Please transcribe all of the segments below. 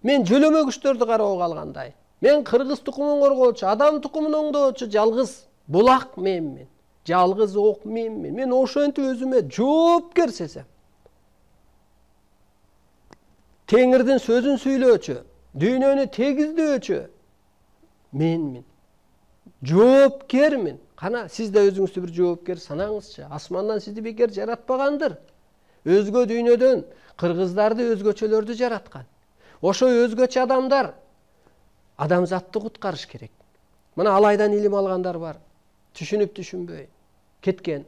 Мен жөлөмө күчтөрдү карап калгандай. Мен кыргыз тукумун коргоочу, адам тукумун оңдоочу жалгыз булак менмин. Жалгыз ок менмин. Мен ошентип өзүмө жоопкер сезем. Теңирдин сөзүн сүйлөөчү, дүйнөнү тегиздөөчү менмин. Жоопкермин. Кана сиз да өзүңүздү бир жоопкер санаңызчы. Асмандан сизди бекер жаратпагандыр. Өзгө дүйнөдөн кыргыздарды, өзгөчөлөрдү жараткан. Ошо өзгөчө адамдар адамзатты куткарыш керек. Мына алайдан илим алгандар бар. Түшүнүп түшүнбөй кеткен.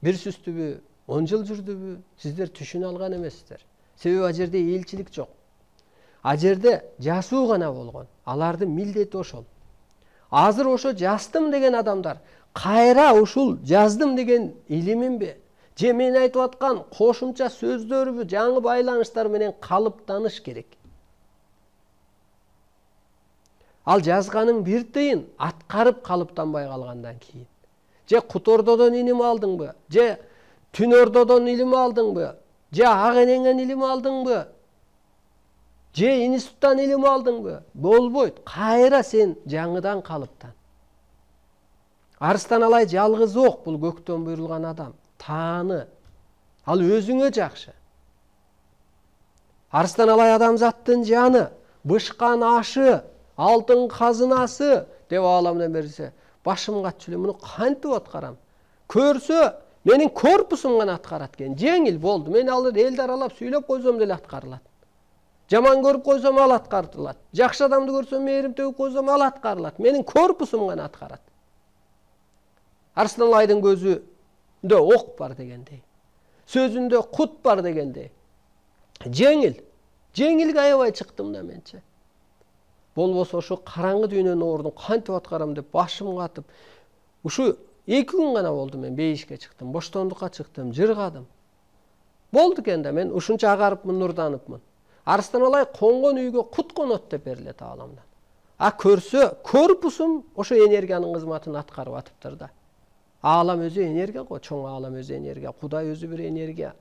Бир сүстүбү, 10 жыл жүрдүбү, сиздер түшүнө алган эмессиздер. Себеби ал жерде элчилик жок. Ал жерде жасуу гана болгон. Алардын милдети ошол. Азыр ошо жастым деген адамдар кайра ушул жаздым деген илиминби, же мен айтып аткан кошумча сөздөрбү, жаңы байланыштар менен калыптаныш керек. Ал жазганын бир тыйын аткарып калыптанбай калгандан кийин. Же Кут Ордодон илим алдыңбы? Же Түн Ордодон илим алдыңбы? Же Ак Энеңден илим алдыңбы? Же институттан илим алдыңбы? Болбойт. Кайра сен жаңыдан калыптан. Арыстан Алай жалгыз ок, бул көктөн буйрулган адам. Тааны. Ал өзүңө жакшы. Арыстан Алай адамзаттын жаны, бышкан ашы, алтын казынасы деп ааламдан берсе, башым катчу эле муну кантип аткарам? Көрсө, менин корпусум гана аткарат экен. Жеңил болду. Мен алыр элди аралап сүйлөп койсом деле аткарылат. Жаман көрүп койсом ал аткарылат. Жакшы адамды көрсөм, мээрим төгүп койсом ал аткарылат. Менин корпусум гана аткарат. Арыстан Алайдын көзүндө ок бар дегендей. Сөзүндө кут бар дегендей. Жеңил. Жеңилге аябай чыктым да менчи. Болбосо ошо караңгы дүйнөнүн ордун кантип аткарам деп башым катып, ушу 2 күн гана болду мен бейишке чыктым, боштондукка чыктым, жыргадым. Болду экен да мен ушунча агарыпмын, нурданыпмын. Арыстан Алай конгон үйгө кут конот деп берилет ааламдан. А көрсө, корпусум ошо энергиянын кызматын аткарып атыптыр да. Аалам өзү энергия го, чоң аалам өзү энергия, Кудай өзү бир энергия.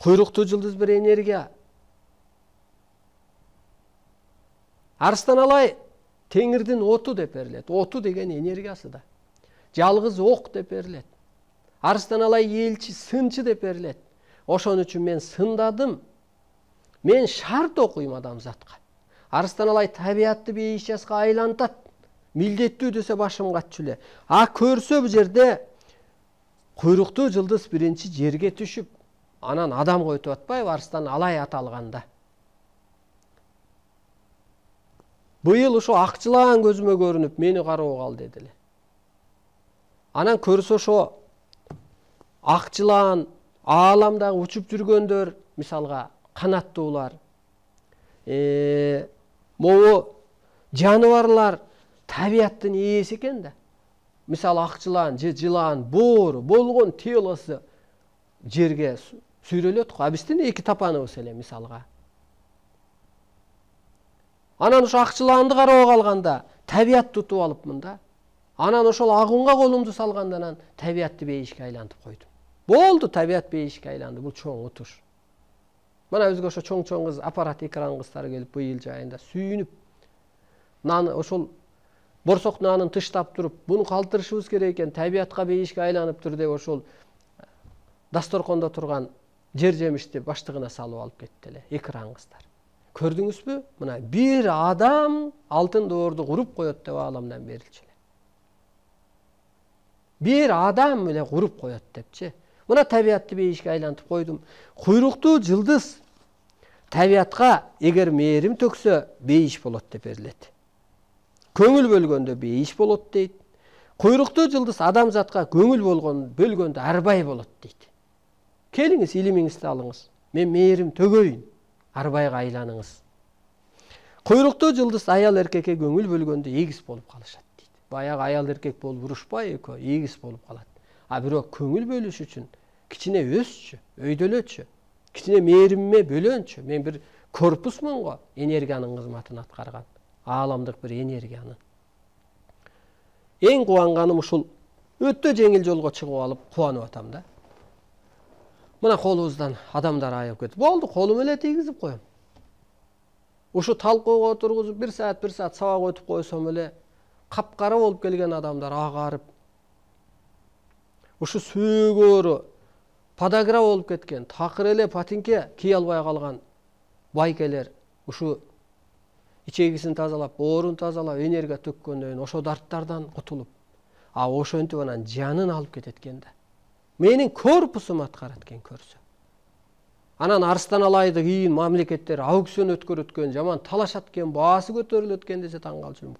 Куйруктуу жылдыз бир энергия. Арыстан Алай теңирдин оту деп берилет. Оту деген энергиясы да. Жалгыз ок деп берилет. Арыстан Алай элчи, сынчы деп берилет. Ошон үчүн мен сындадым. Мен шарт окуйм адамзатка. Арыстан Алай табиатты бейишаска айлантат. Милдеттүү десе башым катчу эле. А көрсө бу жерде куйруктуу жылдыз биринчи жерге түшүп, анан адам койтуп атпайбы Арыстан Алай аталганда. Быйыл ошо акчылаан көзүмө көрүнүп, мени кароо кал дедиле. Анан көрсө ошо акчылаан ааламдагы учуп жүргөндөр, мисалга канаттуулар, могу жаныбарлар табиаттын ээси экен да. Мисалы акчылаан же жылаан, боору болгон телосу жерге сүйрөлөт го. Биздин 2 тапаныбыз эле мисалга. Анан ошо акчылаанды карап калганда табиат тутуп алыпмын да. Анан ошол агунга колумду салгандан табиатты бейишке айлантып койдум. Болду, табиат бейишке айланды. Бул чоң утуш. Мына бизге ошо чоң кыз, аппарат экран кыздар келип быйыл жайында сүйүнүп, наны ошол борсок наанын тыштап туруп, буну калтырышыбыз керек экен, табиатка бейишке айланыптыр деп ошол дасторкондо турган жер жемишти баштыгына салып алып кетти эле экран кыздар. Көрдүңүзбү? Мына бир адам алтын доорду куруп коет деп ааламдан берилчү эле. Бир адам эле куруп коет депчи. Мына табиатты бейишке айлантып койдум. Куйруктуу жылдыз табиатка эгер мээрим төксө бейиш болот деп берилет. Көңүл бөлгөндө бейиш болот дейт. Куйруктуу жылдыз адамзатка көңүл бөлгөндө арбай болот дейт. Келиңиз, илимиңизди алыңыз. Мен мээрим төгөйүн. Арбайга айланыңыз. Куйруктуу жылдыз аял эркекке көңүл бөлгөндө эгиз болуп калышат дейт. Баягы аял эркек болуп урушпай экөө, эгиз болуп калат. А бирок көңүл бөлүш үчүн кичине өссү, өйдөлөчү, кичине мээримме бөлөнчү. Мен бир корпусмун го, энергиянын кызматын аткарган, ааламдык бир энергиянын. Эң кубанганым ушул өтө жеңил жолго чыгып алып кубанып атам да. Мына колубуздан адамдар айып кетти. Болду, колум эле тийгизип коем. ушу талкууга отургузуп 1 саат сабак өтүп койсом эле капкара болуп келген адамдар агарып, ушу сөөгөрү подагра болуп кеткен, такыр эле патинке кие албай калган байкелер ушу ичегисин тазалап, боорун тазалап, энергия төккөндөн кийин ошо дарттардан кутулуп, ошентип анан жанын алып кетет экен да. Менин корпусум аткарат экен көрсө. Анан Арыстан алайды кийин мамлекеттер аукцион өткөрөт экен, жаман талашат экен, баасы көтөрүлөт экен десе таң калчу.